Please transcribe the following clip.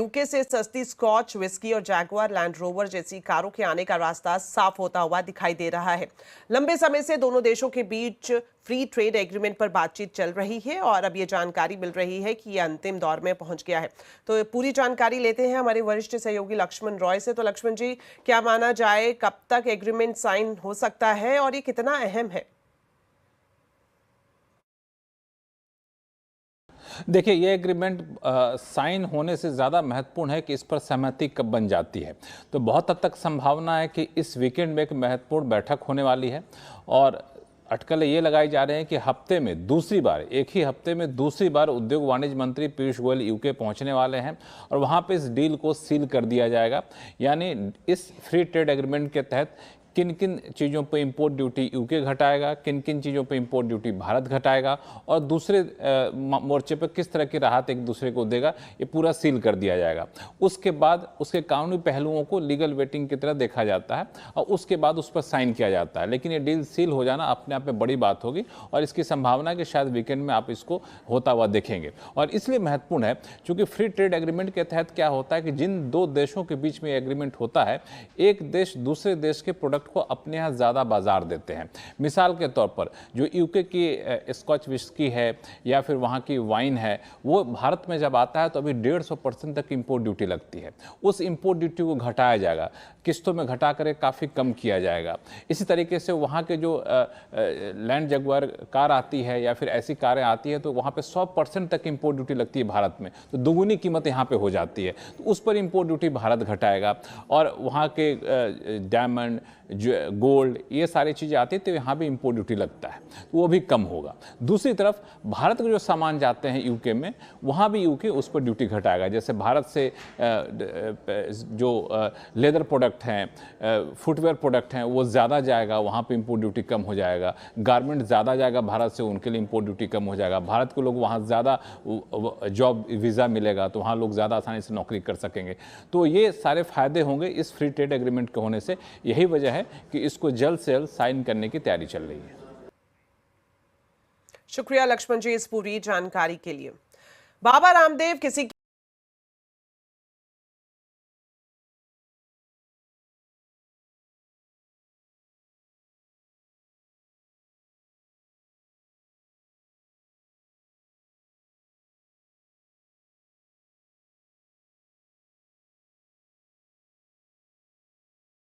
UK से सस्ती scotch whisky और जैगुआर लैंड रोवर जैसी कारों के आने का रास्ता साफ होता हुआ दिखाई दे रहा है। लंबे समय से दोनों देशों के बीच फ्री ट्रेड एग्रीमेंट पर बातचीत चल रही है और अब ये जानकारी मिल रही है कि ये अंतिम दौर में पहुंच गया है। तो पूरी जानकारी लेते हैं हमारे वरिष्ठ सहयोगी लक्ष्मण रॉय से। तो लक्ष्मण जी, क्या माना जाए, कब तक एग्रीमेंट साइन हो सकता है और ये कितना अहम है? देखिए, ये एग्रीमेंट साइन होने से ज़्यादा महत्वपूर्ण है कि इस पर सहमति कब बन जाती है। तो बहुत हद तक संभावना है कि इस वीकेंड में एक महत्वपूर्ण बैठक होने वाली है और अटकलें ये लगाई जा रहे हैं कि हफ्ते में दूसरी बार, एक ही हफ्ते में दूसरी बार उद्योग वाणिज्य मंत्री पीयूष गोयल यूके पहुंचने वाले हैं और वहां पे इस डील को सील कर दिया जाएगा। यानी इस फ्री ट्रेड एग्रीमेंट के तहत किन किन चीज़ों पर इंपोर्ट ड्यूटी यूके घटाएगा, किन किन चीज़ों पर इंपोर्ट ड्यूटी भारत घटाएगा और दूसरे मोर्चे पर किस तरह की राहत एक दूसरे को देगा, ये पूरा सील कर दिया जाएगा। उसके बाद उसके कानूनी पहलुओं को लीगल वेटिंग की तरह देखा जाता है और उसके बाद उस पर साइन किया जाता है। लेकिन ये डील सील हो जाना अपने आप में बड़ी बात होगी और इसकी संभावना है कि शायद वीकेंड में आप इसको होता हुआ देखेंगे। और इसलिए महत्वपूर्ण है क्योंकि फ्री ट्रेड एग्रीमेंट के तहत क्या होता है कि जिन दो देशों के बीच में एग्रीमेंट होता है, एक देश दूसरे देश के प्रोडक्ट को अपने यहाँ ज़्यादा बाजार देते हैं। मिसाल के तौर पर जो यूके की स्कॉच विस्की है या फिर वहाँ की वाइन है, वो भारत में जब आता है तो अभी 150% तक इंपोर्ट ड्यूटी लगती है। उस इंपोर्ट ड्यूटी को घटाया जाएगा, किस्तों में घटा कर काफ़ी कम किया जाएगा। इसी तरीके से वहाँ के जो लैंड जगुआर कार आती है या फिर ऐसी कारें आती है तो वहाँ पे 100% तक इंपोर्ट ड्यूटी लगती है भारत में, तो दुगुनी कीमत यहाँ पे हो जाती है। तो उस पर इंपोर्ट ड्यूटी भारत घटाएगा और वहाँ के डायमंड, गोल्ड, ये सारी चीज़ें आती है तो यहाँ भी इंपोर्ट ड्यूटी लगता है, तो वो भी कम होगा। दूसरी तरफ भारत के जो सामान जाते हैं यूके में, वहाँ भी यूके उस पर ड्यूटी घटाएगा। जैसे भारत से जो लेदर प्रोडक्ट हैं, फुटवेयर प्रोडक्ट हैं, वो ज़्यादा जाएगा, वहाँ पे इंपोर्ट ड्यूटी कम हो जाएगा। गारमेंट ज़्यादा जाएगा भारत से, उनके लिए इंपोर्ट ड्यूटी कम हो जाएगा। भारत के लोग वहाँ ज़्यादा जॉब वीज़ा मिलेगा तो वहाँ लोग ज़्यादा आसानी से नौकरी कर सकेंगे। तो ये सारे फायदे होंगे इस फ्री ट्रेड एग्रीमेंट के होने से। यही वजह है कि इसको जल्द से जल्द साइन करने की तैयारी चल रही है। शुक्रिया लक्ष्मण जी इस पूरी जानकारी के लिए। बाबा रामदेव किसी